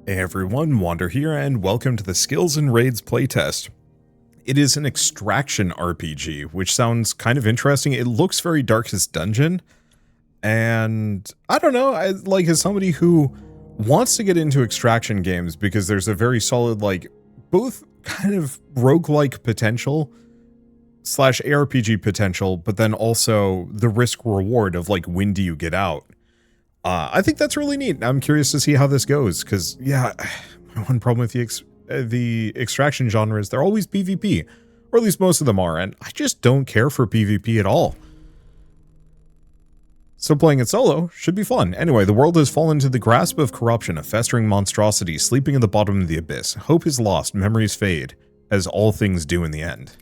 Hey everyone, Wander here, and welcome to the Skills and Raids playtest. It is an extraction RPG, which sounds kind of interesting. It looks very Darkest Dungeon, and I don't know, as somebody who wants to get into extraction games because there's a very solid, both kind of roguelike potential slash ARPG potential, but then also the risk reward of when do you get out? I think that's really neat. I'm curious to see how this goes, because, yeah, my one problem with the extraction genre is they're always PvP, or at least most of them are, and I just don't care for PvP at all. So playing it solo should be fun. Anyway, the world has fallen into the grasp of corruption, a festering monstrosity sleeping at the bottom of the abyss. Hope is lost, memories fade, as all things do in the end.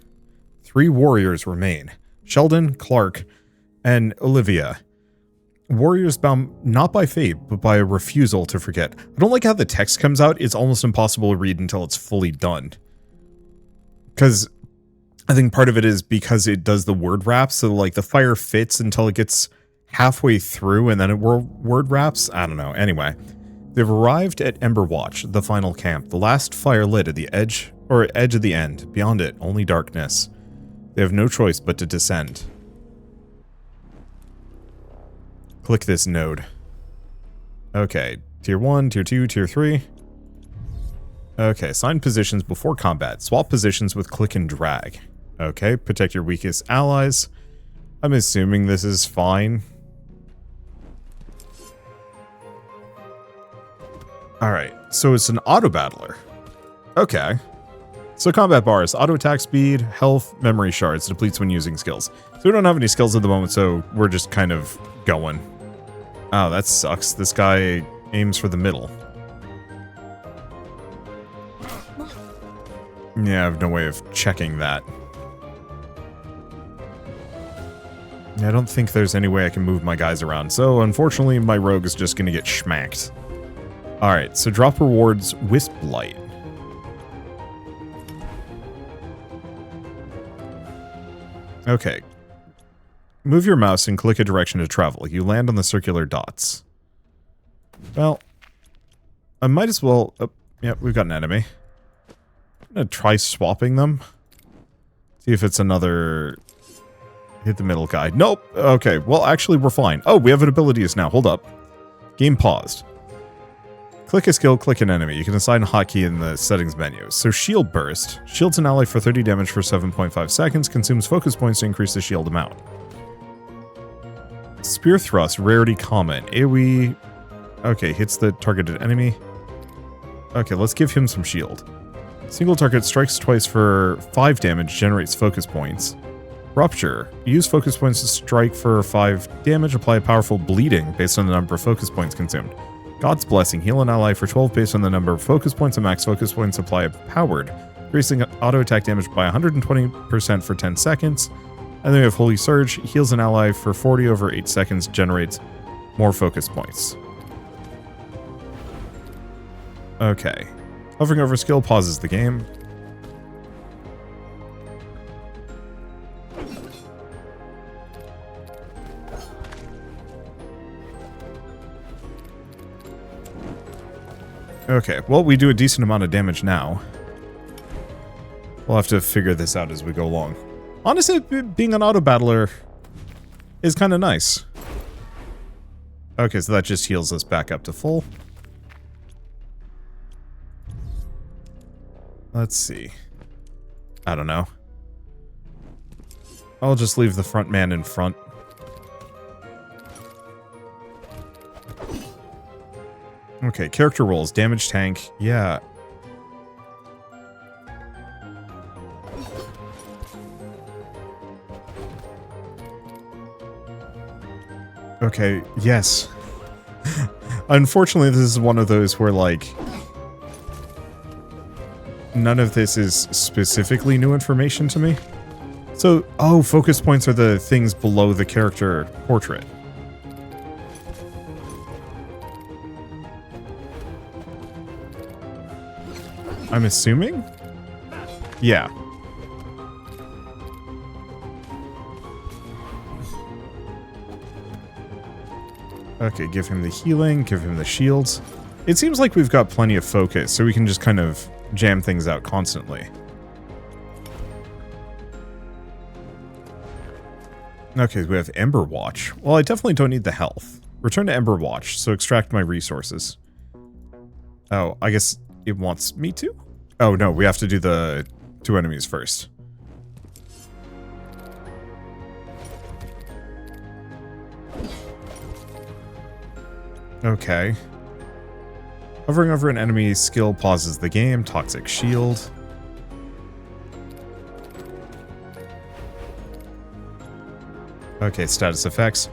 3 warriors remain: Sheldon, Clark, and Olivia. Warriors bound not by fate, but by a refusal to forget. I don't like how the text comes out. It's almost impossible to read until it's fully done. Because I think part of it is because it does the word wrap, so the fire fits until it gets halfway through and then it word wraps. I don't know. Anyway, they've arrived at Emberwatch, the final camp. The last fire lit at the edge of the end. Beyond it, only darkness. They have no choice but to descend. Click this node. Okay, tier 1, tier 2, tier 3. Okay, assign positions before combat. Swap positions with click and drag. Okay, protect your weakest allies. I'm assuming this is fine. Alright, so it's an auto battler. Okay. So combat bars, auto attack speed, health, memory shards, depletes when using skills. So we don't have any skills at the moment, so we're just kind of going. Oh, that sucks. This guy aims for the middle. Yeah, I have no way of checking that. I don't think there's any way I can move my guys around, so unfortunately my rogue is just going to get schmacked. Alright, so drop rewards, Wisp Light. Okay. Move your mouse and click a direction to travel. You land on the circular dots. Well, I might as well... Oh, yeah, we've got an enemy. I'm gonna try swapping them. See if it's another... Hit the middle guy. Nope! Okay, well, actually, we're fine. Oh, we have abilities now. Hold up. Game paused. Click a skill, click an enemy. You can assign a hotkey in the settings menu. So Shield Burst. Shields an ally for 30 damage for 7.5 seconds. Consumes focus points to increase the shield amount. Spear Thrust, rarity common. AoE... Okay, hits the targeted enemy. Okay, let's give him some shield. Single target strikes twice for 5 damage, generates focus points. Rupture. Use focus points to strike for 5 damage, apply powerful bleeding based on the number of focus points consumed. God's Blessing. Heal an ally for 12 based on the number of focus points, and max focus points apply powered. Increasing auto attack damage by 120% for 10 seconds. And then we have Holy Surge, heals an ally for 40 over 8 seconds, generates more focus points. Okay. Hovering over skill pauses the game. Okay, well, we do a decent amount of damage now. We'll have to figure this out as we go along. Honestly, being an auto-battler is kind of nice. Okay, so that just heals us back up to full. Let's see. I don't know. I'll just leave the front man in front. Okay, character roles. Damage tank. Yeah. Okay, yes. Unfortunately, this is one of those where, none of this is specifically new information to me. So, oh, focus points are the things below the character portrait. I'm assuming? Yeah. Okay, give him the healing, give him the shields. It seems like we've got plenty of focus, so we can just kind of jam things out constantly. Okay, we have Ember Watch. Well, I definitely don't need the health. Return to Ember Watch, so extract my resources. Oh, I guess it wants me to? Oh, no, we have to do the 2 enemies first. Okay. Hovering over an enemy's skill pauses the game. Toxic Shield. Okay, status effects.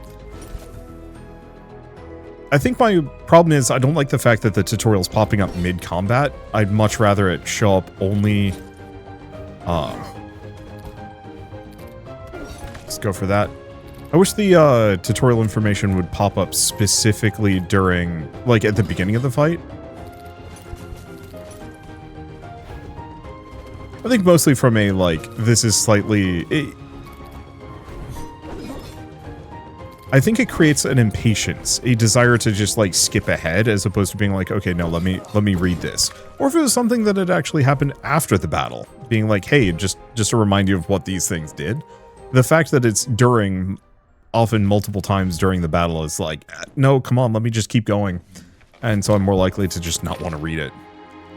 I think my problem is I don't like the fact that the tutorial's popping up mid-combat. I'd much rather it show up only... let's go for that. I wish the tutorial information would pop up specifically during, like, at the beginning of the fight. I think mostly from a, like, this is slightly... I think it creates an impatience, a desire to just, like, skip ahead, as opposed to being like, okay, no, let me read this. Or if it was something that had actually happened after the battle, being like, hey, just to remind you of what these things did. The fact that it's during, often multiple times during the battle is like, no, come on, let me just keep going. And so I'm more likely to just not want to read it.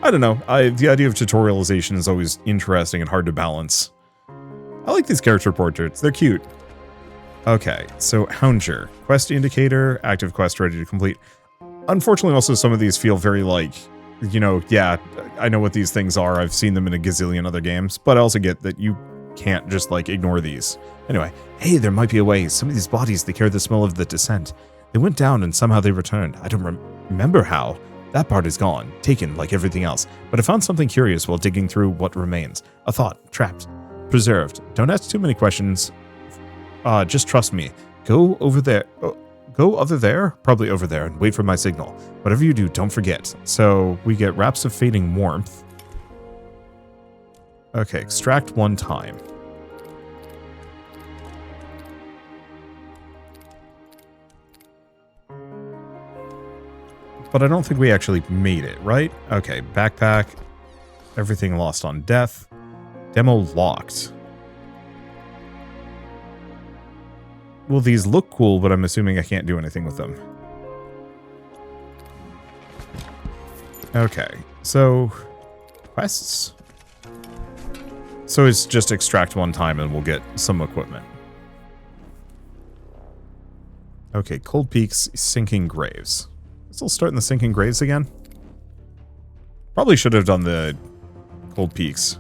I don't know, the idea of tutorialization is always interesting and hard to balance. I like these character portraits, they're cute. Okay, so Hounger. Quest indicator, active quest ready to complete. Unfortunately, also some of these feel very like, you know, yeah, I know what these things are. I've seen them in a gazillion other games, but I also get that you can't just, like, ignore these. Anyway, hey, there might be a way. Some of these bodies, they carry the smell of the descent. They went down and somehow they returned. I don't remember how. That part is gone, taken like everything else. But I found something curious while digging through what remains. A thought, trapped, preserved. Don't ask too many questions. Just trust me. Go over there. Go over there? Probably over there, and wait for my signal. Whatever you do, don't forget. So, we get Wraps of Fading Warmth. Okay, extract 1 time. But I don't think we actually made it, right? Okay, backpack. Everything lost on death. Demo locked. Well, these look cool, but I'm assuming I can't do anything with them. Okay, so... quests? So it's just extract 1 time and we'll get some equipment. Okay, Cold Peaks, Sinking Graves. Still starting the Sinking Graves again? Probably should have done the Cold Peaks.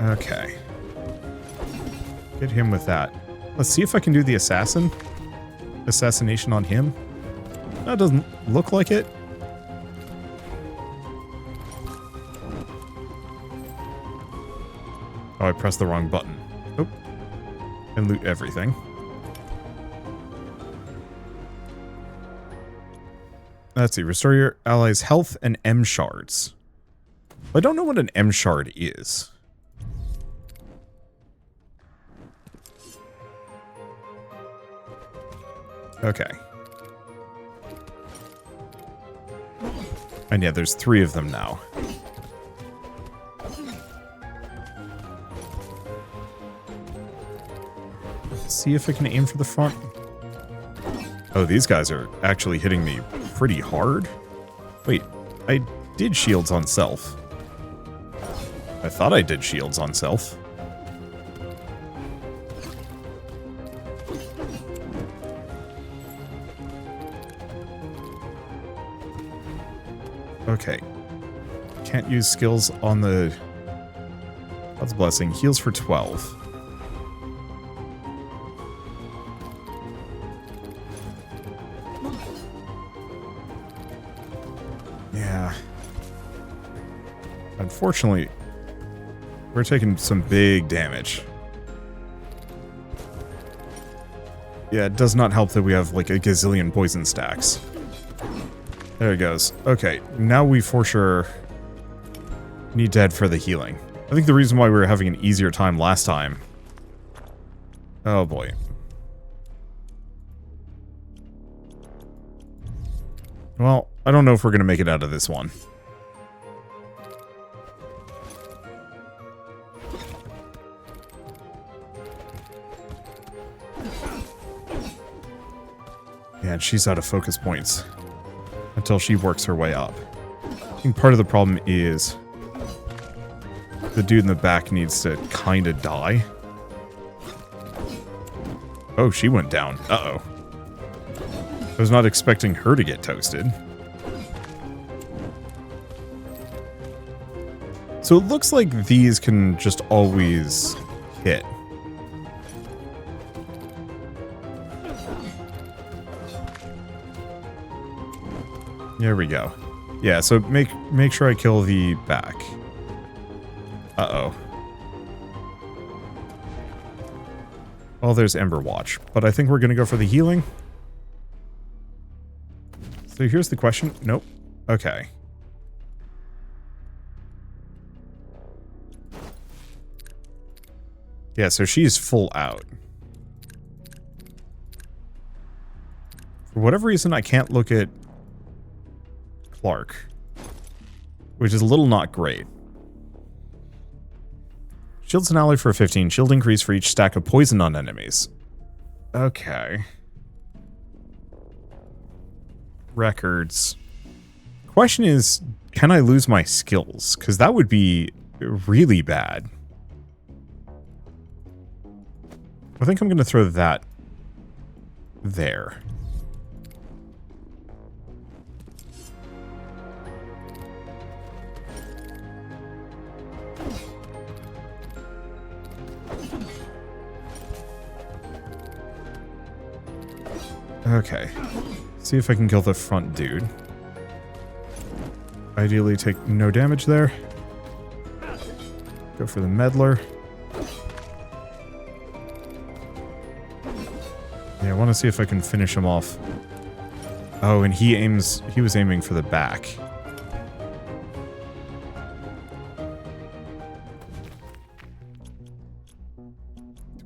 Okay. Get him with that. Let's see if I can do the assassination on him. That doesn't look like it. Oh, I pressed the wrong button. Oh. And loot everything. Let's see. Restore your allies' health and M shards. I don't know what an M shard is. Okay. And yeah, there's 3 of them now. Let's see if I can aim for the front. Oh, these guys are actually hitting me pretty hard. Wait, I did shields on self. I thought I did shields on self. Okay. Can't use skills on the... God's Blessing. Heals for 12. Yeah. Unfortunately, we're taking some big damage. Yeah, it does not help that we have like a gazillion poison stacks. There it goes. Okay, now we for sure need to head for the healing. I think the reason why we were having an easier time last time... Oh boy. Well, I don't know if we're going to make it out of this one. Yeah, and she's out of focus points until she works her way up. I think part of the problem is the dude in the back needs to kind of die. Oh, she went down. Uh-oh. I was not expecting her to get toasted. So it looks like these can just always hit. There we go. Yeah, so make sure I kill the back. Uh-oh. Well, there's Ember Watch, but I think we're going to go for the healing. So here's the question. Nope. Okay. Yeah, so she's full out. For whatever reason, I can't look at Clark, which is a little not great. Shields an ally for 15. Shield increase for each stack of poison on enemies. Okay. Records. Question is, can I lose my skills? Because that would be really bad. I think I'm going to throw that there. Okay. See if I can kill the front dude. Ideally take no damage there. Go for the meddler. Yeah, I want to see if I can finish him off. Oh, and he was aiming for the back.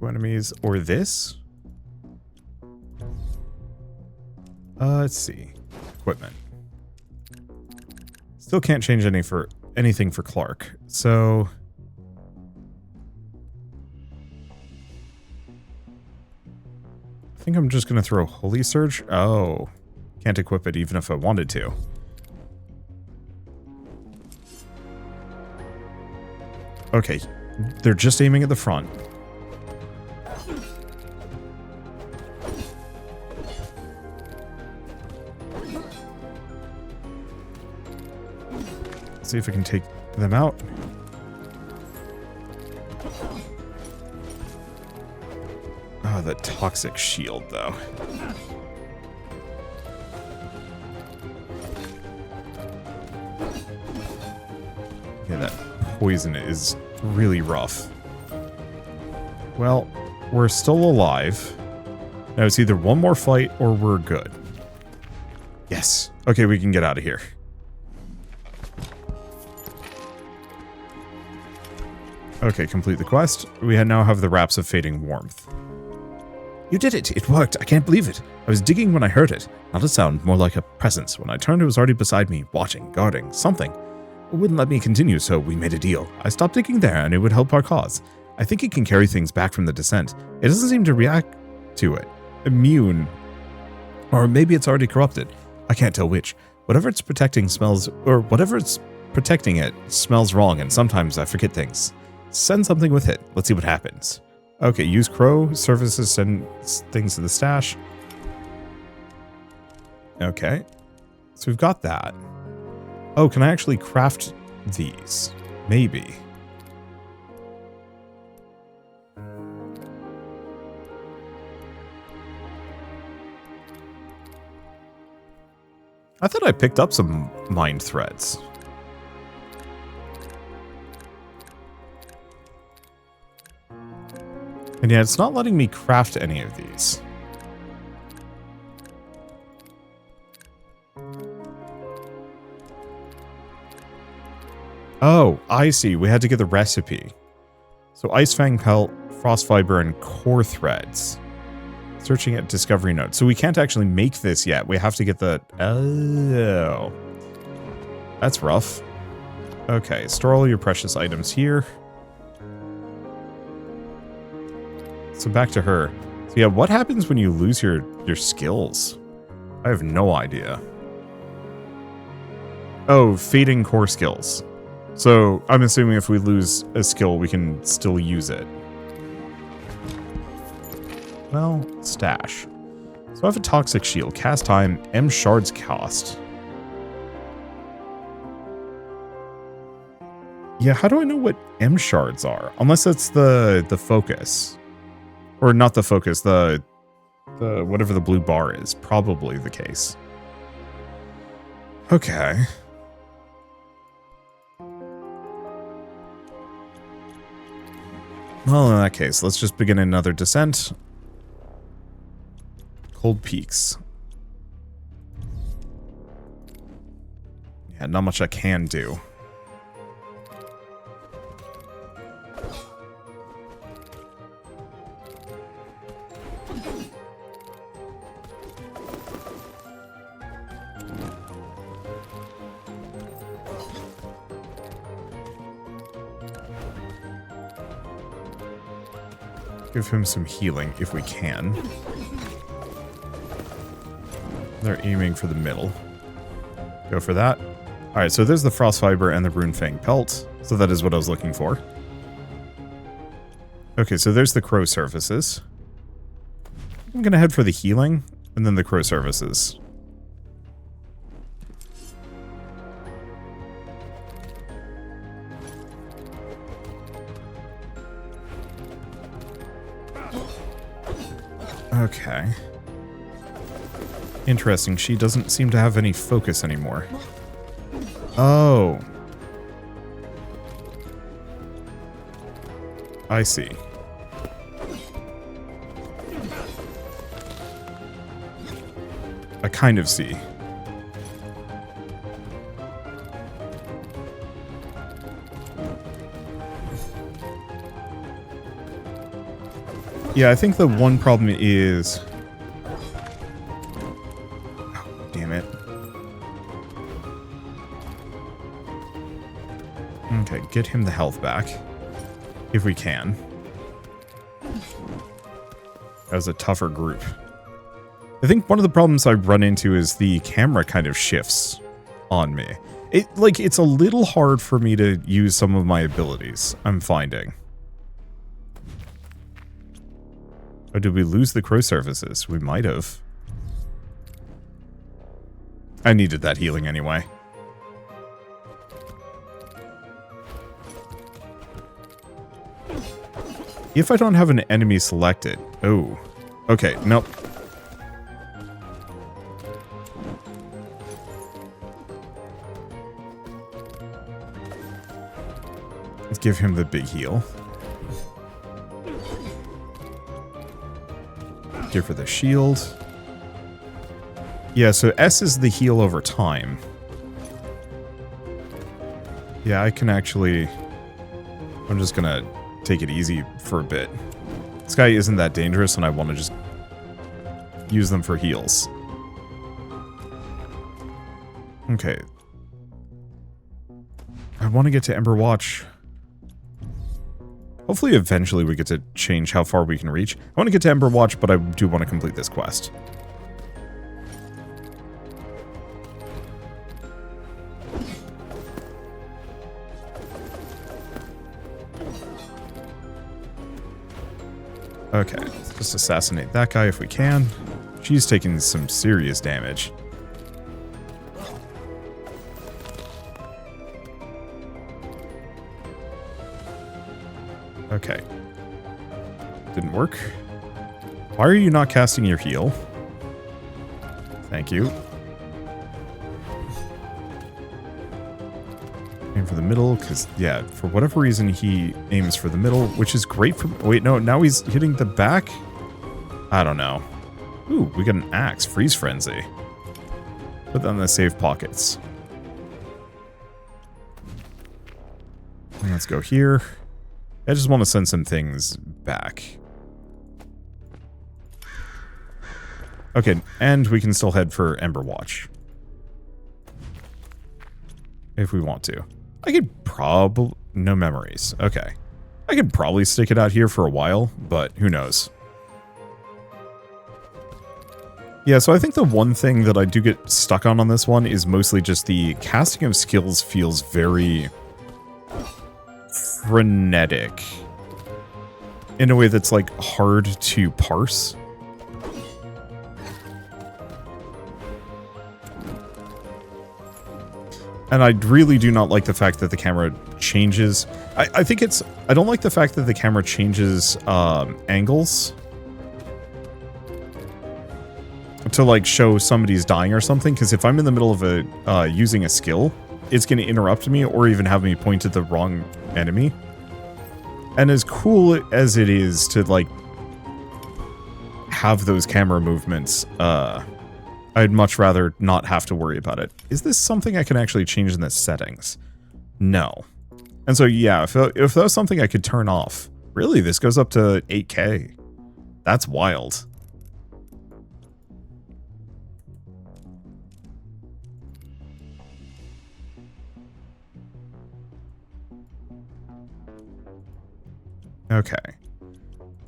Two enemies or this? Let's see. Equipment. Still can't change anything for Clark. So I think I'm just going to throw Holy Surge. Oh. Can't equip it even if I wanted to. Okay. They're just aiming at the front. See if I can take them out. Oh, the toxic shield, though. Yeah, that poison is really rough. Well, we're still alive. Now it's either one more fight or we're good. Yes. Okay, we can get out of here. Okay, complete the quest. We now have the Wraps of Fading Warmth. You did it! It worked! I can't believe it! I was digging when I heard it. Not a sound, more like a presence. When I turned, it was already beside me, watching, guarding, something. It wouldn't let me continue, so we made a deal. I stopped digging there, and it would help our cause. I think it can carry things back from the descent. It doesn't seem to react to it. Immune. Or maybe it's already corrupted. I can't tell which. Whatever it's protecting smells... Or whatever it's protecting it smells wrong, and sometimes I forget things. Send something with it. Let's see what happens. Okay, use Crow. Services send things to the stash. Okay. So we've got that. Oh, can I actually craft these? Maybe. I thought I picked up some mind threads. And yeah, it's not letting me craft any of these. Oh, I see. We had to get the recipe. So Ice Fang Pelt, Frost Fiber, and Core Threads. Searching at Discovery Note. So we can't actually make this yet. We have to get the... Oh. That's rough. Okay, store all your precious items here. So back to her. So yeah, what happens when you lose your skills? I have no idea. Oh, fading core skills. So I'm assuming if we lose a skill, we can still use it. Well, stash. So I have a toxic shield, cast time, M shards cost. Yeah, how do I know what M shards are? Unless that's the focus. Or not the focus, the whatever the blue bar is. Probably the case. Okay. Well, in that case, let's just begin another descent. Cold Peaks. Yeah, not much I can do. Give him some healing if we can. They're aiming for the middle. Go for that. Alright, so there's the Frost Fiber and the Rune Fang Pelt. So that is what I was looking for. Okay, so there's the Crow Surfaces. I'm gonna head for the healing, and then the Crow Surfaces. Okay. Interesting, she doesn't seem to have any focus anymore. Oh. I see. I kind of see. Yeah, I think the one problem is... Oh, damn it. Okay, get him the health back. If we can. As a tougher group. I think one of the problems I run into is the camera kind of shifts on me. It's a little hard for me to use some of my abilities, I'm finding. Or did we lose the Crow Surfaces? We might have. I needed that healing anyway. If I don't have an enemy selected... Oh. Okay, nope. Let's give him the big heal. Give her the shield. Yeah, so S is the heal over time. Yeah, I can actually... I'm just gonna take it easy for a bit. This guy isn't that dangerous and I want to just use them for heals. Okay. I want to get to Ember Watch. Hopefully eventually we get to change how far we can reach. I want to get to Ember Watch, but I do want to complete this quest. Okay, let's just assassinate that guy if we can. She's taking some serious damage. Okay. Didn't work. Why are you not casting your heal? Thank you. Aim for the middle, because, yeah, for whatever reason, he aims for the middle, which is great for... Wait, no, now he's hitting the back? I don't know. Ooh, we got an axe. Freeze Frenzy. Put that in the safe pockets. Let's go here. I just want to send some things back. Okay, and we can still head for Ember Watch. If we want to. I could probably... No memories. Okay. I could probably stick it out here for a while, but who knows. Yeah, so I think the one thing that I do get stuck on this one is mostly just the casting of skills feels very frenetic. In a way that's, like, hard to parse. And I really do not like the fact that the camera changes. I think it's... I don't like the fact that the camera changes angles. To, like, show somebody's dying or something. Because if I'm in the middle of a using a skill, it's going to interrupt me or even have me point at the wrong enemy. And as cool as it is to, like, have those camera movements, I'd much rather not have to worry about it. Is this something I can actually change in the settings? No. And so, yeah, if that was something I could turn off. Really, this goes up to 8K. That's wild. Okay.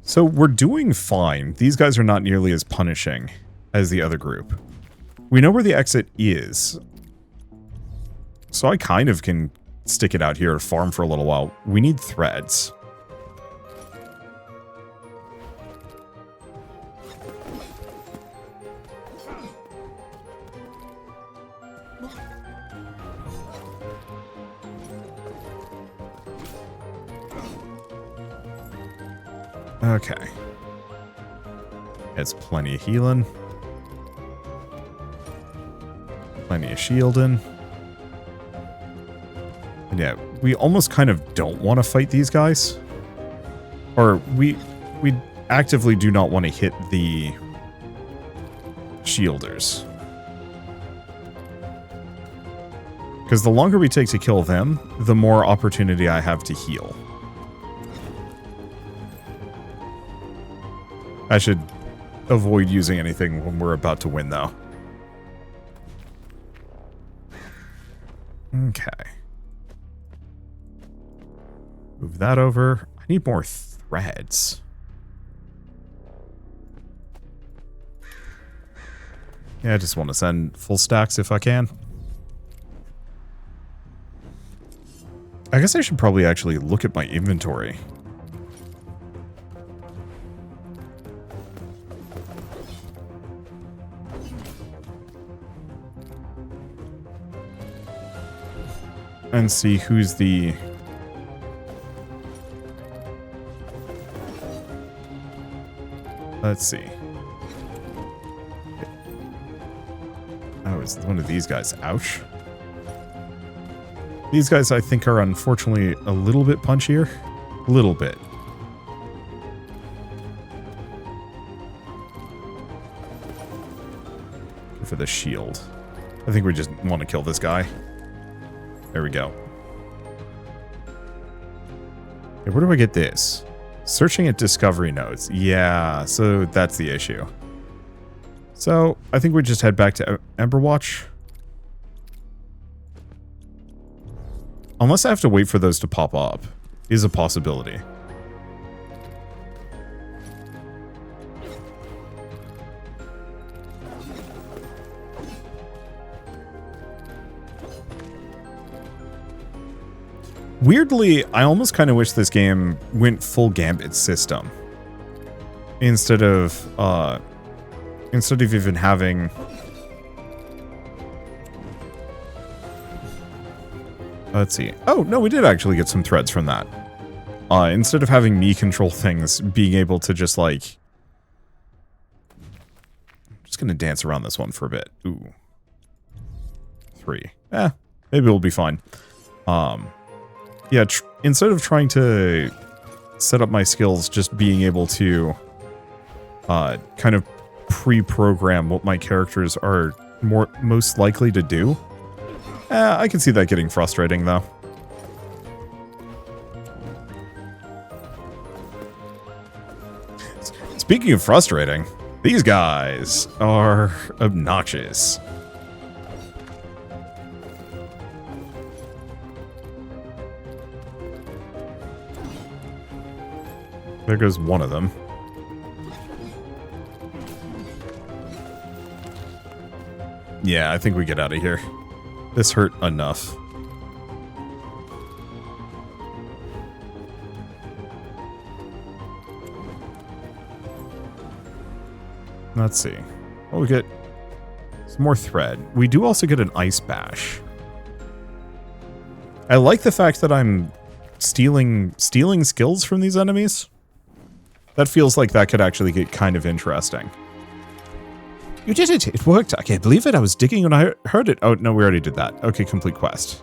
So we're doing fine. These guys are not nearly as punishing as the other group. We know where the exit is. So I kind of can stick it out here and farm for a little while. We need threads. Okay. It's plenty of healing. Plenty of shielding. And yeah, we almost kind of don't want to fight these guys. Or we actively do not want to hit the shielders. Because the longer we take to kill them, the more opportunity I have to heal. I should avoid using anything when we're about to win, though. Okay. Move that over. I need more threads. Yeah, I just want to send full stacks if I can. I guess I should probably actually look at my inventory. And see who's the... Let's see. Oh, it's one of these guys. Ouch. These guys, I think, are unfortunately a little bit punchier. A little bit. For the shield. I think we just want to kill this guy. There we go. Okay, where do I get this? Searching at discovery nodes. Yeah, so that's the issue. So, I think we just head back to Ember Watch. Unless I have to wait for those to pop up, is a possibility. Weirdly, I almost kind of wish this game went full Gambit system. Instead of even having... Let's see. Oh, no, we did actually get some threads from that. Instead of having me control things, being able to just, like... I'm just gonna dance around this one for a bit. Ooh. 3. Maybe we'll be fine. Yeah, instead of trying to set up my skills, just being able to kind of pre-program what my characters are most likely to do. I can see that getting frustrating, though. Speaking of frustrating, these guys are obnoxious. There goes one of them. Yeah, I think we get out of here. This hurt enough. Let's see. Oh, we get some more thread. We do also get an ice bash. I like the fact that I'm stealing skills from these enemies. That feels like that could actually get kind of interesting. You did it! It worked! I can't believe it! I was digging when I heard it! Oh, no, we already did that. Okay, complete quest.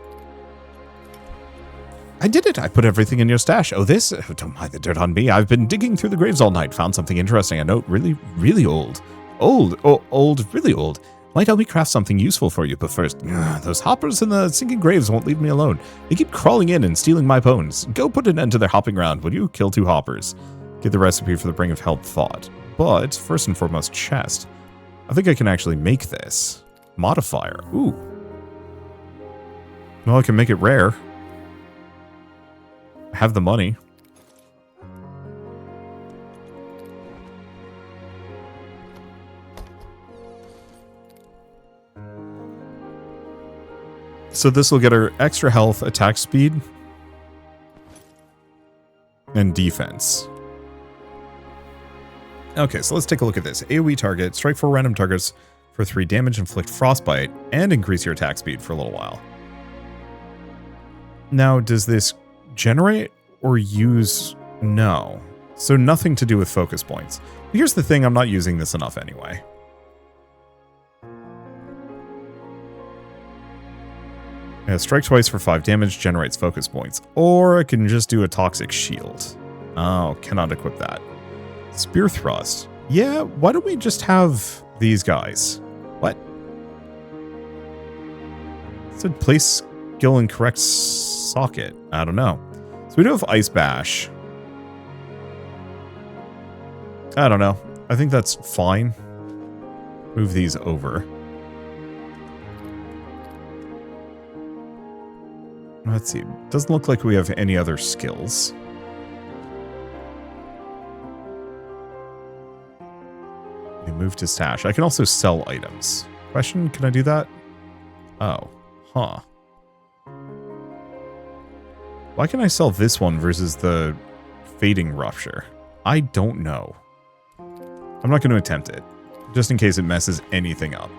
I did it! I put everything in your stash. Oh, this? Oh, don't mind the dirt on me. I've been digging through the graves all night. Found something interesting. A note really, really old. Old? Oh, old, really old. Might help me craft something useful for you, but first, those hoppers in the sinking graves won't leave me alone. They keep crawling in and stealing my bones. Go put an end to their hopping around, will you? Kill 2 hoppers. Get the recipe for the Ring of Help Thought. But, first and foremost, chest. I think I can actually make this. Modifier. Ooh. Well, I can make it rare. I have the money. So this will get her extra health, attack speed, and defense. Okay, so let's take a look at this. AoE target, strike 4 random targets for 3 damage, inflict frostbite, and increase your attack speed for a little while. Now, does this generate or use? No. So nothing to do with focus points. Here's the thing, I'm not using this enough anyway. Yeah, strike twice for 5 damage, generates focus points. Or I can just do a toxic shield. Oh, cannot equip that. Spear thrust. Yeah, why don't we just have these guys? What? It said place skill in correct socket. I don't know. So we do have Ice Bash. I don't know. I think that's fine. Move these over. Let's see. Doesn't look like we have any other skills. Move to stash. I can also sell items. Question, can I do that? Oh. Huh. Why can I sell this one versus the Fading Rupture? I don't know. I'm not going to attempt it, just in case it messes anything up.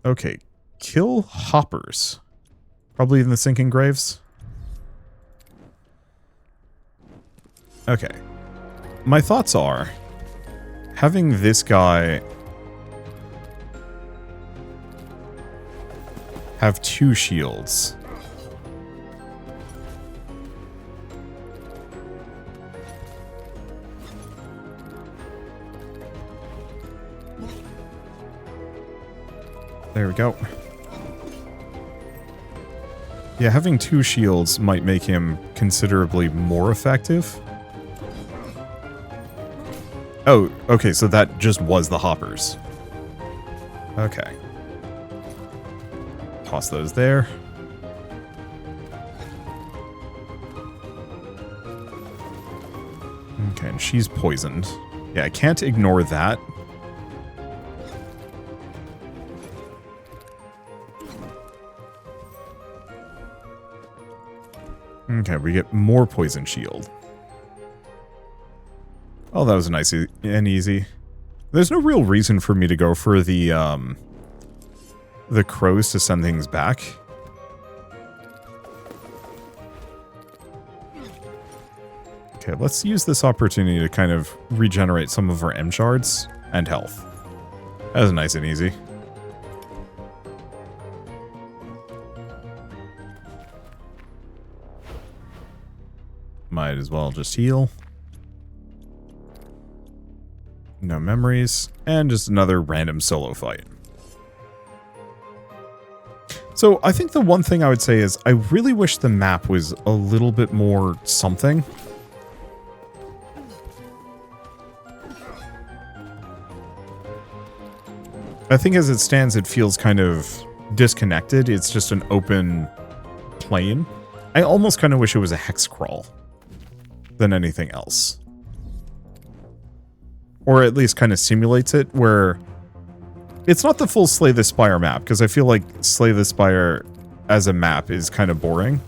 Okay. Kill hoppers. Probably in the sinking graves. Okay. My thoughts are, having this guy have 2 shields. There we go. Yeah, having 2 shields might make him considerably more effective. Oh, okay, so that just was the hoppers. Okay. Toss those there. Okay, and she's poisoned. Yeah, I can't ignore that. Okay, we get more poison shield. Oh, that was nice and easy. There's no real reason for me to go for the crows to send things back. Okay, let's use this opportunity to kind of regenerate some of our M shards and health. That was nice and easy. Might as well just heal. No memories. And just another random solo fight. So I think the one thing I would say is I really wish the map was a little bit more something. I think as it stands, it feels kind of disconnected. It's just an open plane. I almost kind of wish it was a hex crawl than anything else. Or at least kind of simulates it, where it's not the full Slay the Spire map, because I feel like Slay the Spire as a map is kind of boring.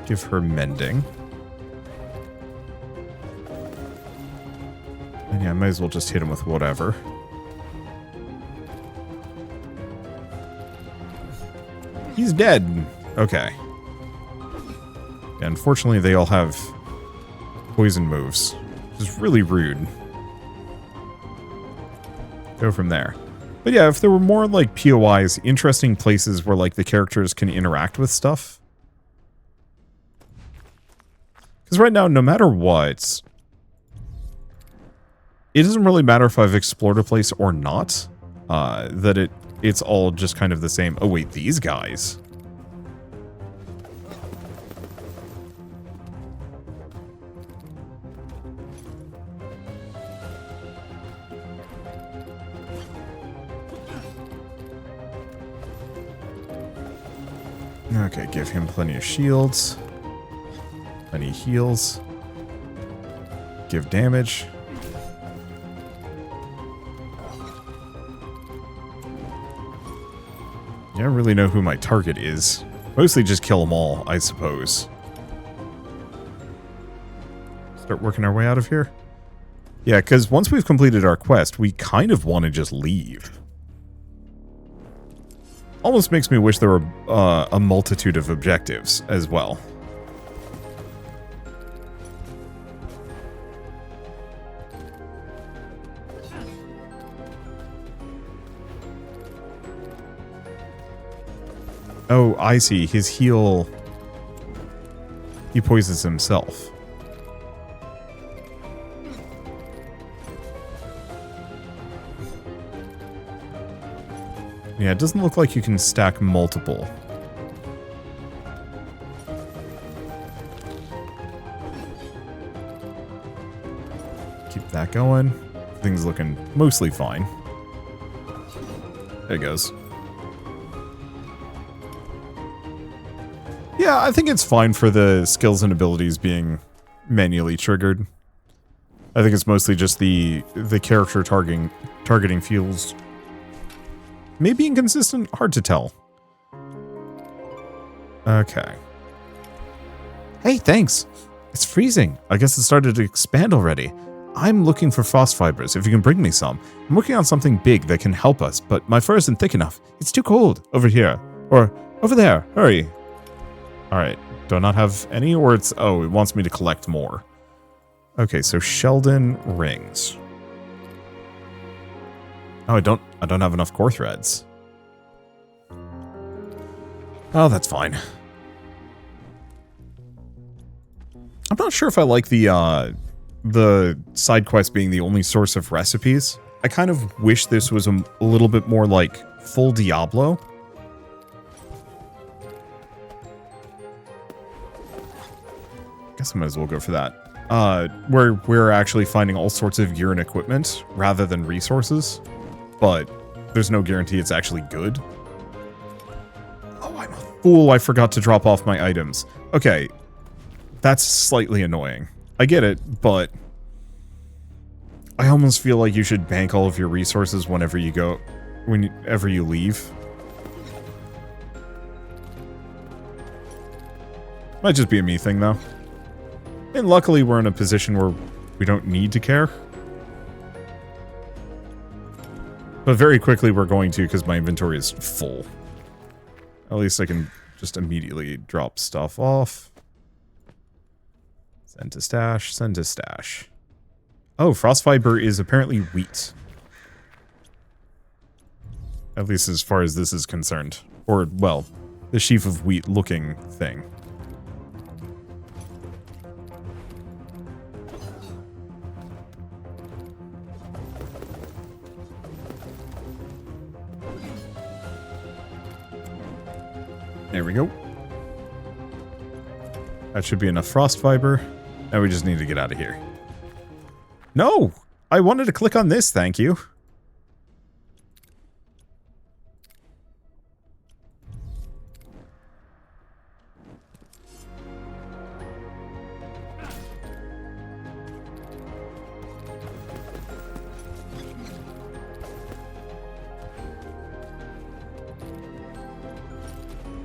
Give her mending. And yeah, I might as well just hit him with whatever. He's dead. Okay. Yeah, unfortunately, they all have poison moves, which is really rude. Go from there. But yeah, if there were more like POIs, interesting places where like the characters can interact with stuff. Because right now, no matter what, it doesn't really matter if I've explored a place or not. That it's all just kind of the same. Oh wait, these guys. Okay, give him plenty of shields. Plenty of heals. Give damage. I don't really know who my target is. Mostly just kill them all, I suppose. Start working our way out of here? Yeah, because once we've completed our quest, we kind of want to just leave. Almost makes me wish there were a multitude of objectives as well. Oh, I see. His heal... He poisons himself. Yeah, it doesn't look like you can stack multiple. Keep that going. Things looking mostly fine. There it goes. Yeah, I think it's fine for the skills and abilities being manually triggered. I think it's mostly just the character targeting feels maybe inconsistent, hard to tell. Okay. Hey, thanks. It's freezing. I guess it started to expand already. I'm looking for frost fibers, if you can bring me some. I'm working on something big that can help us, but my fur isn't thick enough. It's too cold. Over here. Or over there. Hurry. Alright, do I not have any, or it's... Oh, it wants me to collect more. Okay, so Sheldon rings. Oh, I don't have enough core threads. Oh, that's fine. I'm not sure if I like the side quest being the only source of recipes. I kind of wish this was a little bit more like full Diablo. Guess I might as well go for that. Where we're actually finding all sorts of gear and equipment rather than resources, but there's no guarantee it's actually good. Oh, I'm a fool. I forgot to drop off my items. Okay, that's slightly annoying. I get it, but I almost feel like you should bank all of your resources whenever you go, whenever you leave. Might just be a me thing, though. And luckily, we're in a position where we don't need to care. But very quickly, we're going to, because my inventory is full. At least I can just immediately drop stuff off. Send to stash, send to stash. Oh, frost fiber is apparently wheat. At least as far as this is concerned. Or, well, the sheaf of wheat looking thing. There we go. That should be enough frost fiber. Now we just need to get out of here. No! I wanted to click on this, thank you.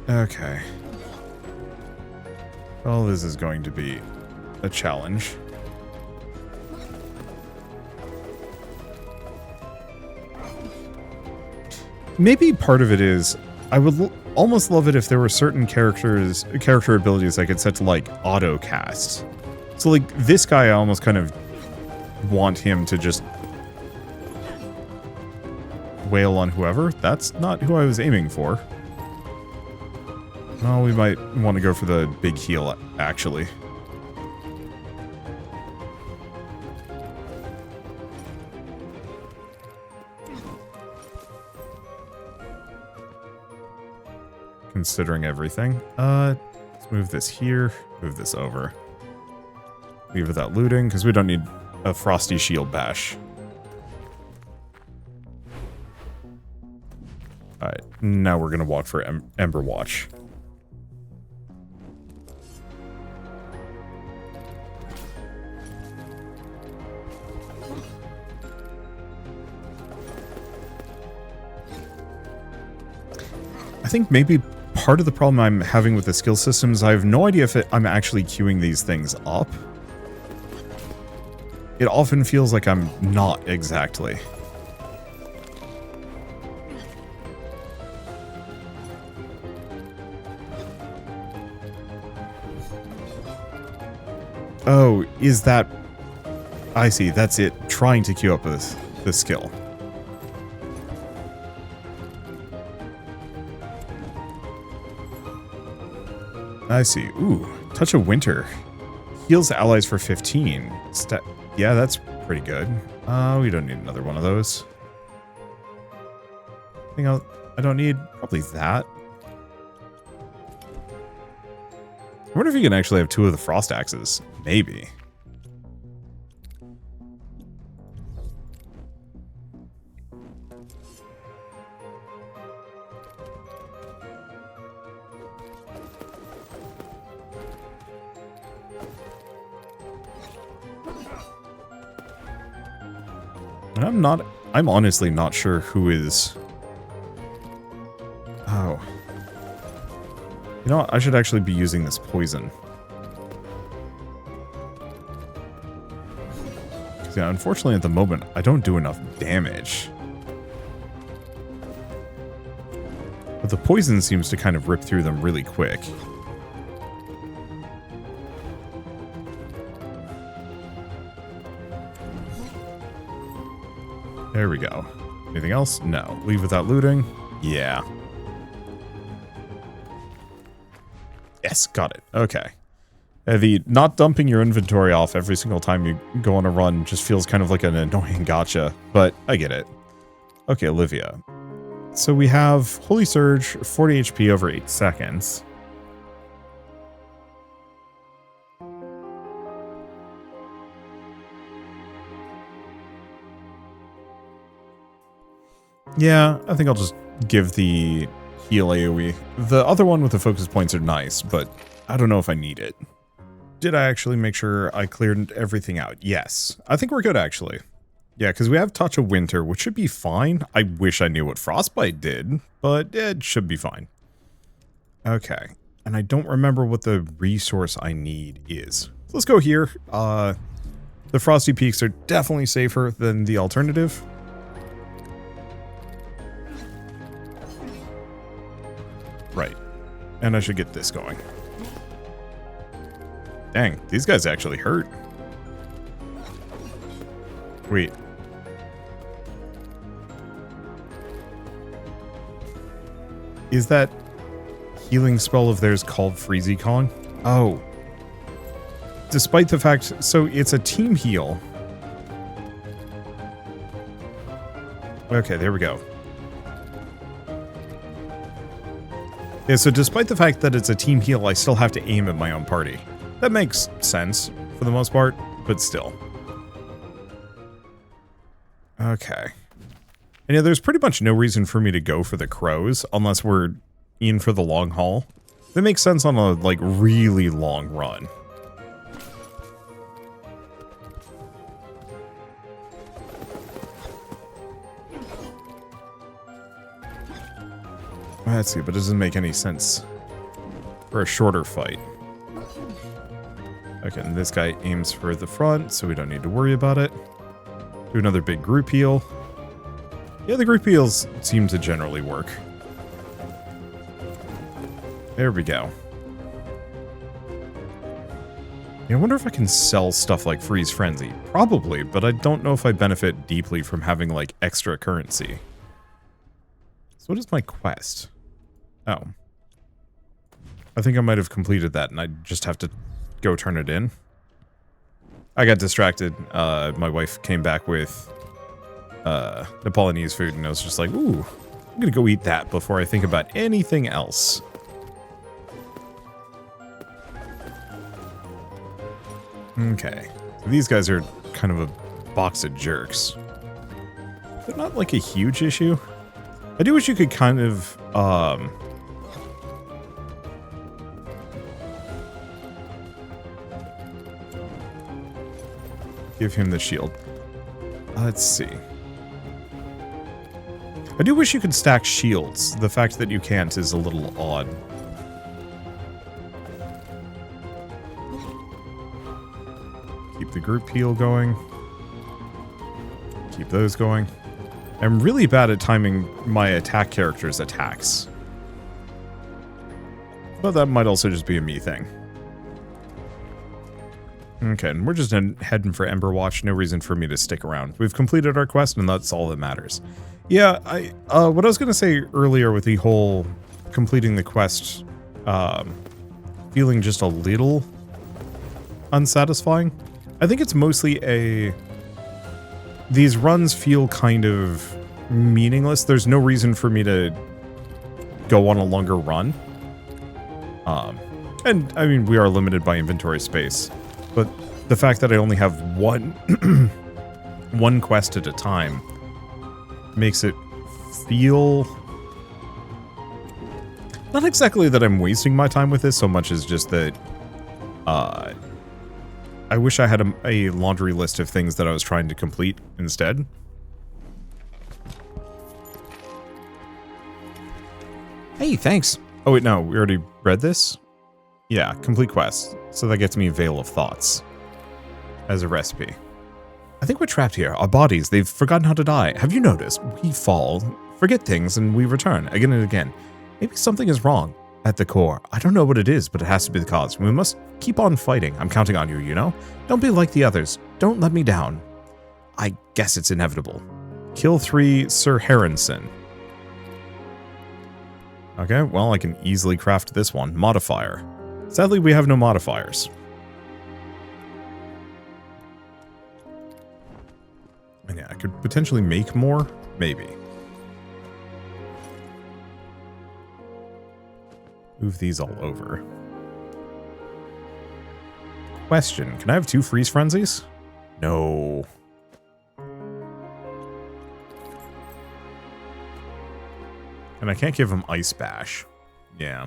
Okay. Well, this is going to be a challenge. Maybe part of it is, I would almost love it if there were certain character abilities I could set to, like, auto cast. So, like, this guy, I almost kind of want him to just wail on whoever. That's not who I was aiming for. Well, we might want to go for the big heal, actually. Considering everything. Let's move this here, move this over. Leave without looting, because we don't need a Frosty Shield Bash. Alright, now we're going to walk for Ember Watch. I think maybe part of the problem I'm having with the skill systems, I have no idea if I'm actually queuing these things up. It often feels like I'm not exactly. Oh, is that... I see, that's it. Trying to queue up this skill. I see. Ooh, Touch of Winter. Heals allies for 15. Yeah, that's pretty good. We don't need another one of those. Anything else I don't need? Probably that. I wonder if you can actually have 2 of the Frost Axes. Maybe. And I'm honestly not sure who is... Oh. You know what? I should actually be using this poison. Yeah, unfortunately at the moment, I don't do enough damage. But the poison seems to kind of rip through them really quick. There we go. Anything else? No. Leave without looting? Yeah. Yes, got it. Okay. The not dumping your inventory off every single time you go on a run just feels kind of like an annoying gotcha, but I get it. Okay, Olivia. So we have Holy Surge, 40 HP over 8 seconds. Yeah, I think I'll just give the heal AoE. The other one with the focus points are nice, but I don't know if I need it. Did I actually make sure I cleared everything out? Yes. I think we're good, actually. Yeah, because we have Touch of Winter, which should be fine. I wish I knew what Frostbite did, but it should be fine. Okay. And I don't remember what the resource I need is. So let's go here. The Frosty Peaks are definitely safer than the alternative. Right. And I should get this going. Dang, these guys actually hurt. Wait. Is that healing spell of theirs called Freezy Kong? Oh. Despite the fact... So it's a team heal. Okay, there we go. Yeah, so despite the fact that it's a team heal, I still have to aim at my own party. That makes sense for the most part, but still. Okay. And yeah, there's pretty much no reason for me to go for the crows unless we're in for the long haul. That makes sense on a, like, really long run. Let's see, but it doesn't make any sense for a shorter fight. Okay, and this guy aims for the front, so we don't need to worry about it. Do another big group heal. Yeah, the group heals seem to generally work. There we go. Yeah, I wonder if I can sell stuff like Freeze Frenzy. Probably, but I don't know if I benefit deeply from having, like, extra currency. So what is my quest? Oh. I think I might have completed that, and I just have to go turn it in. I got distracted. My wife came back with Nepalese food, and I was just like, ooh, I'm gonna go eat that before I think about anything else. Okay. So these guys are kind of a box of jerks. They're not like a huge issue. I do wish you could kind of, give him the shield. Let's see. I do wish you could stack shields. The fact that you can't is a little odd. Keep the group heal going. Keep those going. I'm really bad at timing my attack character's attacks. But that might also just be a me thing. Okay, and we're just heading for Ember Watch. No reason for me to stick around. We've completed our quest, and that's all that matters. Yeah, what I was going to say earlier with the whole completing the quest feeling just a little unsatisfying, I think it's mostly these runs feel kind of meaningless. There's no reason for me to go on a longer run. And, I mean, we are limited by inventory space. But the fact that I only have one one quest at a time makes it feel not exactly that I'm wasting my time with this so much as just that I wish I had a laundry list of things that I was trying to complete instead. Hey, thanks. Oh wait, no, we already read this? Yeah, complete quest. So that gets me Veil of Thoughts as a recipe. I think we're trapped here. Our bodies, they've forgotten how to die. Have you noticed? We fall, forget things, and we return again and again. Maybe something is wrong at the core. I don't know what it is, but it has to be the cause. We must keep on fighting. I'm counting on you, you know? Don't be like the others. Don't let me down. I guess it's inevitable. Kill 3 Sir Heronson. Okay, well, I can easily craft this one. Modifier. Sadly, we have no modifiers. And yeah, I could potentially make more. Maybe. Move these all over. Question. Can I have 2 freeze frenzies? No. And I can't give him Ice Bash. Yeah.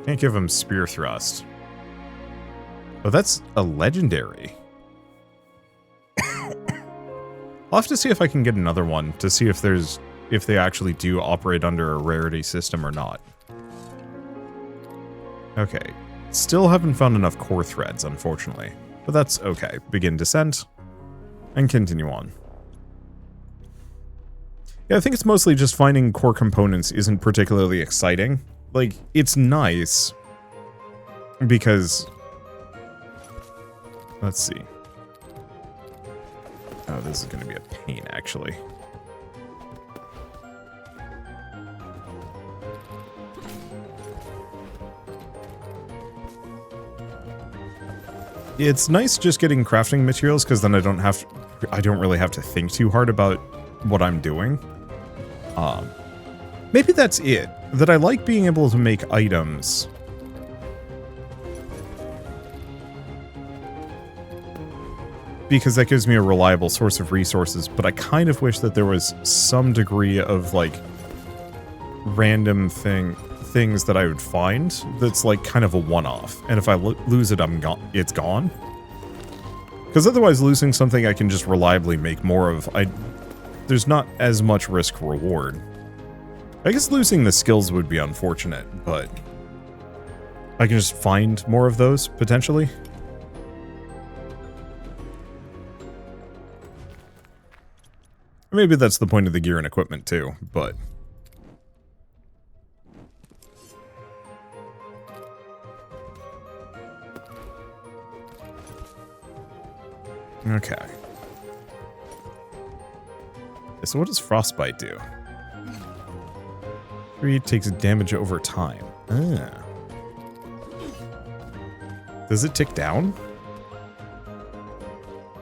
Can't give him Spear Thrust. Oh, that's a legendary. I'll have to see if I can get another one to see if they actually do operate under a rarity system or not. Okay. Still haven't found enough core threads, unfortunately. But that's okay. Begin descent. And continue on. Yeah, I think it's mostly just finding core components isn't particularly exciting. Like, it's nice. Because... let's see. Oh, this is going to be a pain, actually. It's nice just getting crafting materials, because then I don't really have to think too hard about what I'm doing. Maybe that's it. That I like being able to make items. Because that gives me a reliable source of resources, but I kind of wish that there was some degree of, like, random things that I would find that's, like, kind of a one-off. And if I lose it, it's gone. Because otherwise, losing something I can just reliably make more of, there's not as much risk-reward. I guess losing the skills would be unfortunate, but I can just find more of those, potentially. Maybe that's the point of the gear and equipment, too, but... Okay. So what does Frostbite do? 3 takes damage over time. Ah. Does it tick down?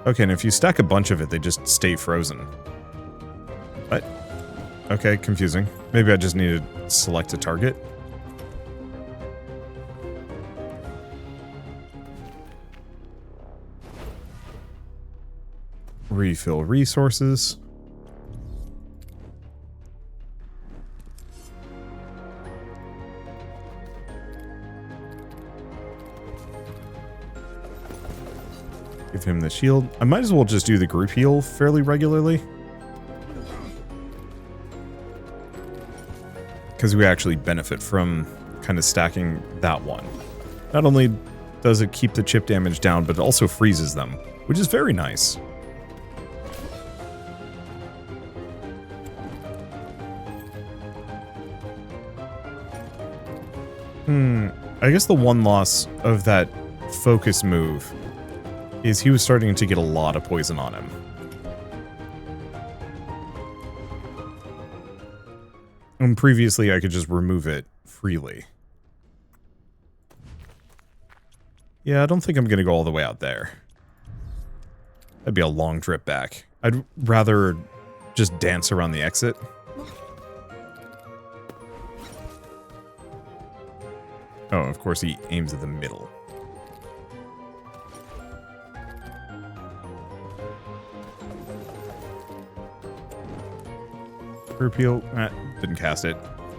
Okay, and if you stack a bunch of it, they just stay frozen. What? Okay, confusing. Maybe I just need to select a target. Refill resources. Give him the shield. I might as well just do the group heal fairly regularly. Because we actually benefit from kind of stacking that one. Not only does it keep the chip damage down, but it also freezes them, which is very nice. I guess the one loss of that focus move is he was starting to get a lot of poison on him. And previously I could just remove it freely. Yeah, I don't think I'm going to go all the way out there. That'd be a long trip back. I'd rather just dance around the exit. Oh, of course he aims at the middle. Repeal. Didn't cast it.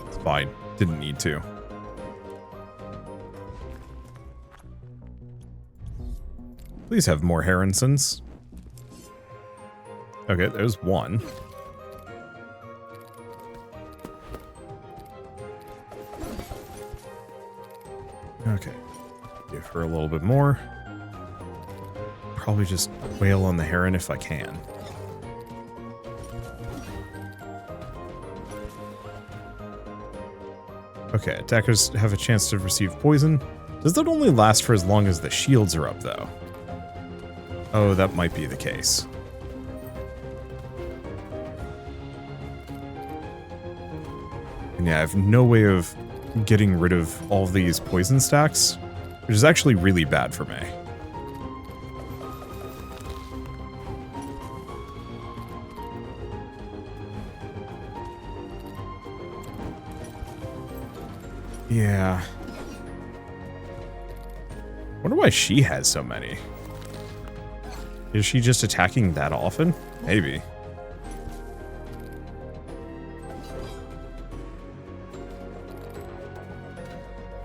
It's fine. Didn't need to. Please have more Harrisons. Okay, there's one. Okay. Give her a little bit more. Probably just wail on the heron if I can. Okay, attackers have a chance to receive poison. Does that only last for as long as the shields are up, though? Oh, that might be the case. And yeah, I have no way of getting rid of all these poison stacks, which is actually really bad for me. Yeah. Wonder why she has so many. Is she just attacking that often? Maybe.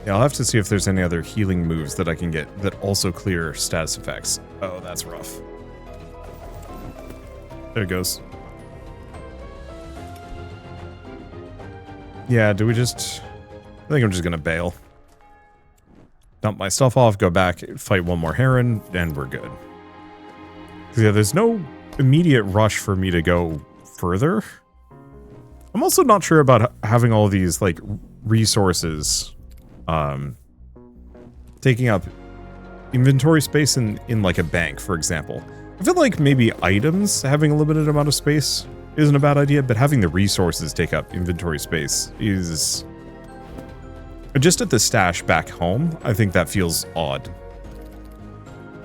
Yeah, I'll have to see if there's any other healing moves that I can get that also clear status effects. Oh, that's rough. There it goes. Yeah, do we just... I think I'm just gonna bail. Dump my stuff off, go back, fight one more heron, and we're good. Yeah, there's no immediate rush for me to go further. I'm also not sure about having all these, like, resources taking up inventory space in like a bank, for example. I feel like maybe items having a limited amount of space isn't a bad idea, but having the resources take up inventory space is... Just at the stash back home, I think that feels odd.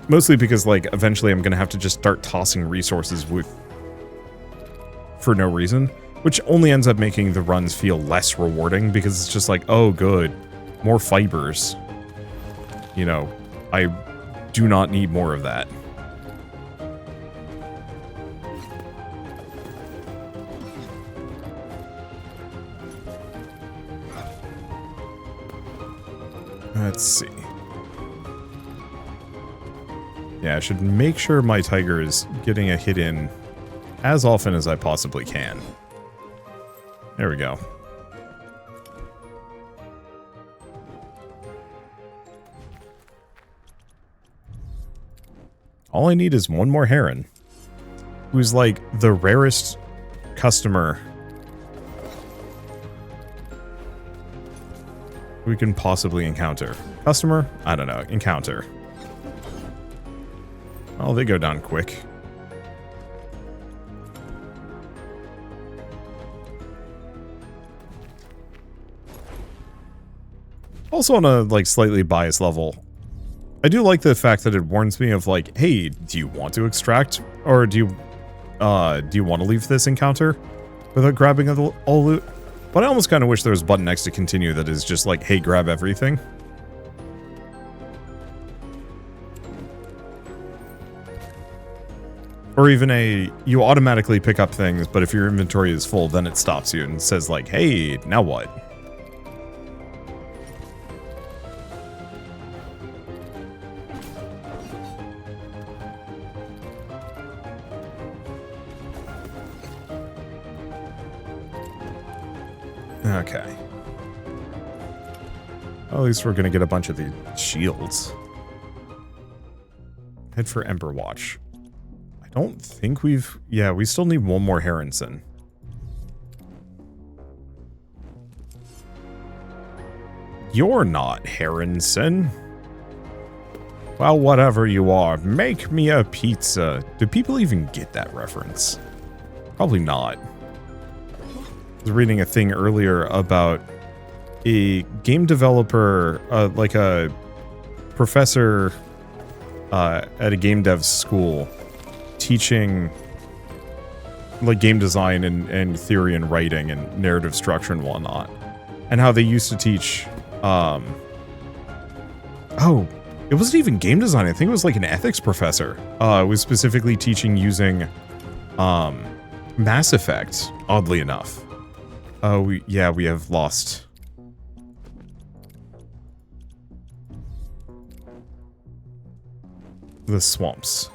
Mostly because, like, eventually I'm gonna have to just start tossing resources for no reason. which only ends up making the runs feel less rewarding because it's just like, oh, good, more fibers. You know, I do not need more of that. Let's see. Yeah, I should make sure my tiger is getting a hit in as often as I possibly can. There we go. All I need is one more heron, who's like the rarest customer we can possibly encounter. Customer? I don't know. Encounter. Oh, they go down quick. Also on a, like, slightly biased level, I do like the fact that it warns me of, like, hey, do you want to extract? Or do you want to leave this encounter without grabbing all loot? But I almost kind of wish there was a button next to continue that is just like, hey, grab everything. Or even you automatically pick up things, but if your inventory is full, then it stops you and says like, hey, now what? Okay. Well, at least we're going to get a bunch of these shields. Head for Ember Watch. I don't think we've... Yeah, we still need one more Heronson. You're not Heronson. Well, whatever you are, make me a pizza. Do people even get that reference? Probably not. I was reading a thing earlier about a game developer, like a professor at a game dev school teaching like game design and theory and writing and narrative structure and whatnot, and how they used to teach oh, it wasn't even game design. I think it was like an ethics professor. Was specifically teaching using Mass Effect, oddly enough. Oh, we have lost. The swamps.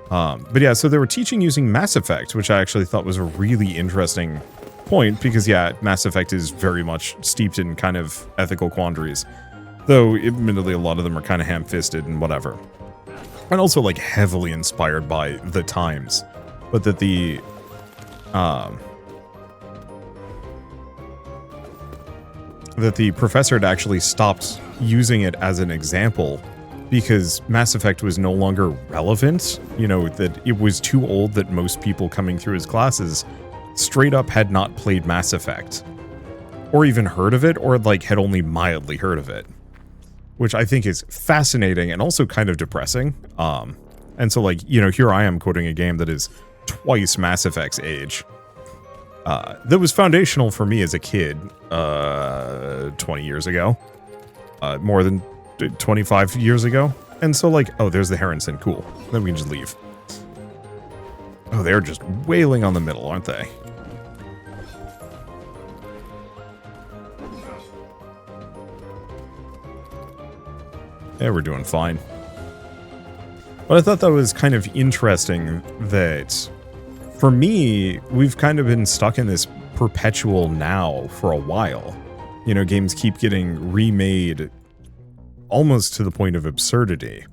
But yeah, so they were teaching using Mass Effect, which I actually thought was a really interesting point, because yeah, Mass Effect is very much steeped in kind of ethical quandaries. Though, admittedly, a lot of them are kind of ham-fisted and whatever. And also, like, heavily inspired by the times. But that the professor had actually stopped using it as an example because Mass Effect was no longer relevant. You know, that it was too old that most people coming through his classes straight up had not played Mass Effect. Or even heard of it, or like had only mildly heard of it. Which I think is fascinating and also kind of depressing. And so, like, you know, here I am quoting a game that is twice Mass Effect's age. That was foundational for me as a kid 20 years ago. More than 25 years ago. And so, like, oh, there's the Heronson. Cool. Then we can just leave. Oh, they're just wailing on the middle, aren't they? Yeah, we're doing fine. But I thought that was kind of interesting that, for me, we've kind of been stuck in this perpetual now for a while. You know, games keep getting remade almost to the point of absurdity.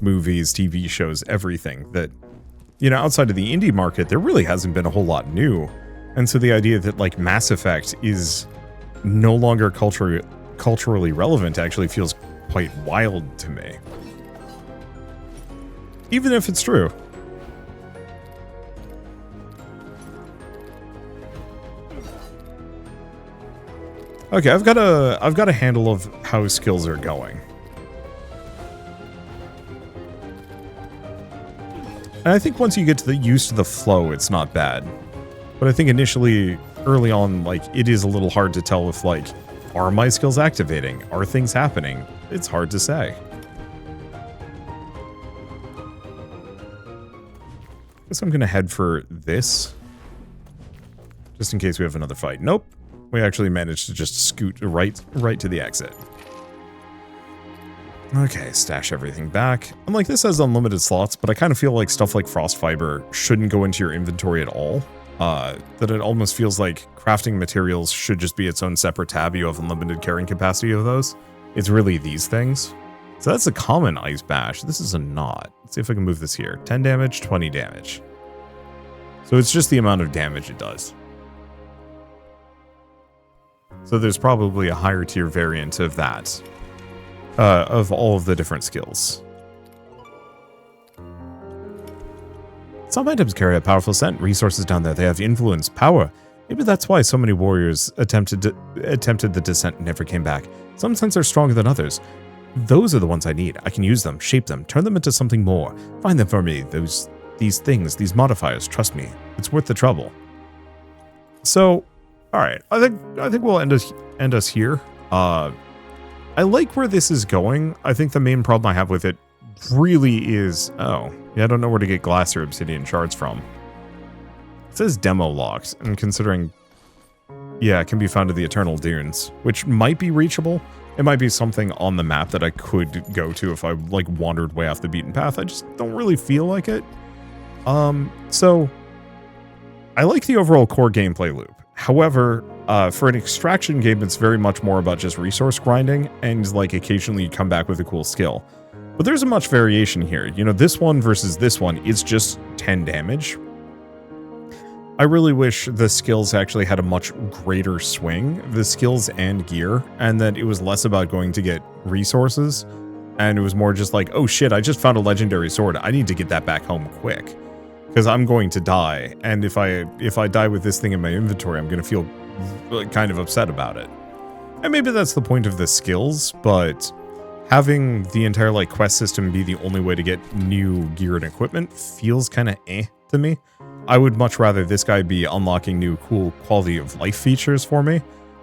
Movies, TV shows, everything. That, you know, outside of the indie market, there really hasn't been a whole lot new. And so the idea that, like, Mass Effect is no longer culturally relevant actually feels quite wild to me. Even if it's true. Okay, I've got a handle of how skills are going. And I think once you get used to the flow, it's not bad. But I think initially, early on, like, it is a little hard to tell if, like, are my skills activating? Are things happening? It's hard to say. Guess I'm gonna head for this. Just in case we have another fight. Nope. We actually managed to just scoot right to the exit. Okay, stash everything back. And like, this has unlimited slots, but I kind of feel like stuff like frost fiber shouldn't go into your inventory at all. That it almost feels like crafting materials should just be its own separate tab. You have unlimited carrying capacity of those. It's really these things. So that's a common ice bash. This is a not. Let's see if I can move this here. 10 damage, 20 damage. So it's just the amount of damage it does. So there's probably a higher tier variant of that. Of all of the different skills. Some items carry a powerful scent. Resources down there, they have influence, power. Maybe that's why so many warriors attempted the descent and never came back. Some scents are stronger than others. Those are the ones I need. I can use them, shape them, turn them into something more. Find them for me. These things, these modifiers. Trust me, it's worth the trouble. So, all right. I think we'll end us here. I like where this is going. I think the main problem I have with it really is... Oh, yeah, I don't know where to get glass or obsidian shards from. It says demo locked, and considering... Yeah, it can be found in the Eternal Dunes, which might be reachable. It might be something on the map that I could go to if I, like, wandered way off the beaten path. I just don't really feel like it. So... I like the overall core gameplay loop. However, for an extraction game, it's very much more about just resource grinding, and like occasionally you come back with a cool skill. But there's a much variation here. You know, this one versus this one, it's just 10 damage. I really wish the skills actually had a much greater swing, the skills and gear, and that it was less about going to get resources, and it was more just like, oh shit, I just found a legendary sword. I need to get that back home quick. Because I'm going to die, and if I die with this thing in my inventory, I'm going to feel kind of upset about it. And maybe that's the point of the skills, but having the entire like quest system be the only way to get new gear and equipment feels kind of to me. I would much rather this guy be unlocking new cool quality of life features for me,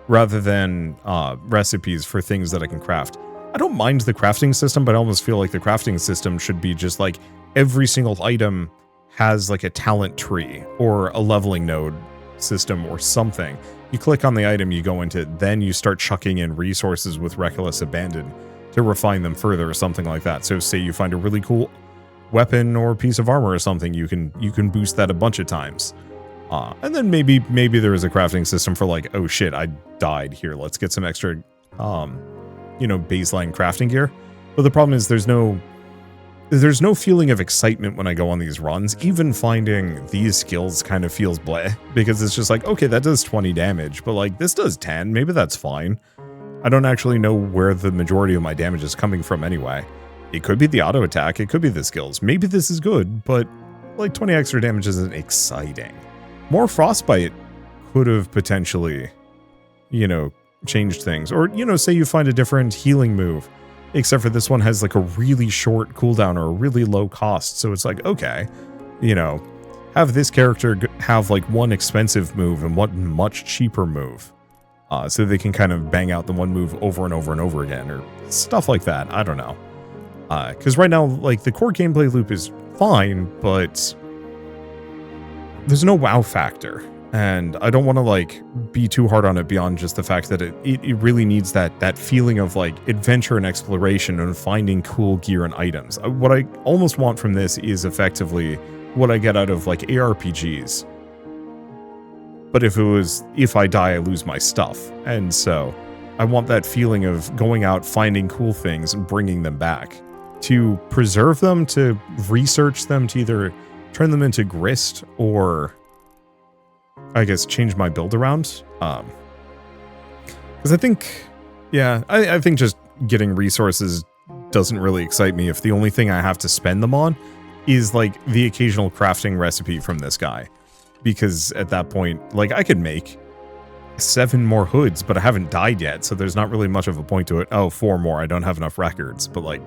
rather than recipes for things that I can craft. I don't mind the crafting system, but I almost feel like the crafting system should be just like every single item has like a talent tree or a leveling node system or something. You click on the item, you go into it, then you start chucking in resources with reckless abandon to refine them further or something like that. So say you find a really cool weapon or piece of armor or something, you can boost that a bunch of times. And then maybe there is a crafting system for like, oh shit, I died here. Let's get some extra, baseline crafting gear. But the problem is there's no feeling of excitement when I go on these runs. Even finding these skills kind of feels bleh, because it's just like, okay, that does 20 damage, but like this does 10, maybe that's fine. I don't actually know where the majority of my damage is coming from anyway. It could be the auto attack, it could be the skills. Maybe this is good, but like 20 extra damage isn't exciting. More frostbite could have potentially, changed things. Or, say you find a different healing move. Except for this one has like a really short cooldown or a really low cost. So it's like, okay, have this character have like one expensive move and one much cheaper move. So they can kind of bang out the one move over and over and over again or stuff like that. I don't know. Because right now, like the core gameplay loop is fine, but there's no wow factor. And I don't want to like be too hard on it beyond just the fact that it really needs that feeling of like adventure and exploration and finding cool gear and items. What I almost want from this is effectively what I get out of like ARPGs. But if I die, I lose my stuff. And so I want that feeling of going out, finding cool things and bringing them back. To preserve them, to research them, to either turn them into grist or... I guess change my build around. Because I think, I think just getting resources doesn't really excite me if the only thing I have to spend them on is like the occasional crafting recipe from this guy. Because at that point, like I could make 7 more hoods, but I haven't died yet, so there's not really much of a point to it. Oh, 4 more, I don't have enough records, but like,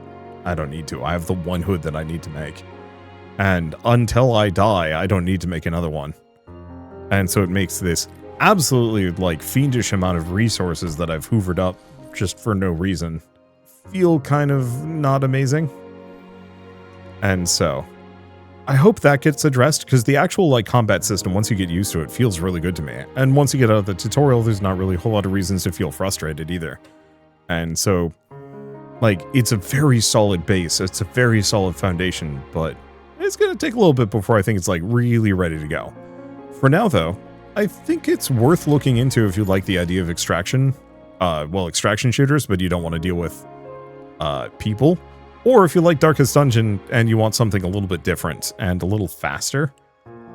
I don't need to. I have the one hood that I need to make. And until I die, I don't need to make another one. And so it makes this absolutely like fiendish amount of resources that I've hoovered up just for no reason feel kind of not amazing. And so I hope that gets addressed, because the actual like combat system, once you get used to it, feels really good to me. And once you get out of the tutorial, there's not really a whole lot of reasons to feel frustrated either. And so like it's a very solid base, it's a very solid foundation, but it's going to take a little bit before I think it's like really ready to go. For now though, I think it's worth looking into if you like the idea of extraction, extraction shooters, but you don't want to deal with people. Or if you like Darkest Dungeon and you want something a little bit different and a little faster.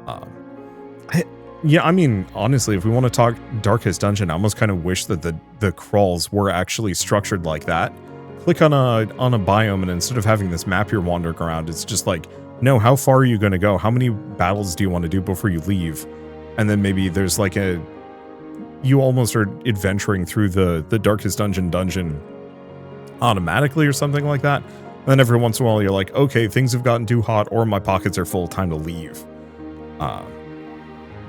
I mean, honestly, if we want to talk Darkest Dungeon, I almost kind of wish that the crawls were actually structured like that. Click on a biome, and instead of having this map you're wandering around, it's just like, no, how far are you going to go? How many battles do you want to do before you leave? And then maybe there's like you almost are adventuring through the Darkest Dungeon automatically or something like that. And then every once in a while you're like, okay, things have gotten too hot or my pockets are full, time to leave.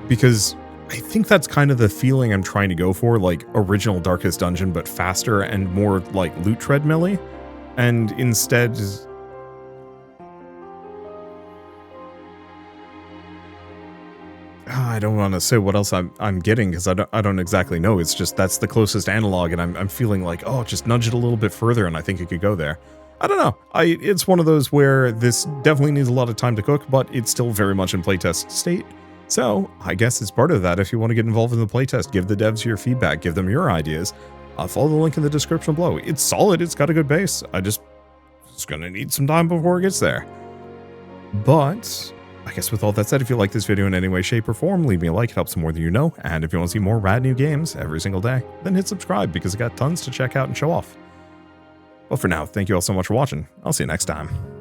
Because I think that's kind of the feeling I'm trying to go for, like original Darkest Dungeon, but faster and more like loot treadmill-y. And instead, I don't want to say what else I'm getting, because I don't exactly know. It's just that's the closest analog, and I'm feeling like, oh, just nudge it a little bit further, and I think it could go there. I don't know. It's one of those where this definitely needs a lot of time to cook, but it's still very much in playtest state. So I guess it's part of that. If you want to get involved in the playtest, give the devs your feedback, give them your ideas. Follow the link in the description below. It's solid. It's got a good base. It's gonna need some time before it gets there. But I guess with all that said, if you like this video in any way, shape, or form, leave me a like. It helps more than you know. And if you want to see more rad new games every single day, then hit subscribe, because I got tons to check out and show off. Well, for now, thank you all so much for watching. I'll see you next time.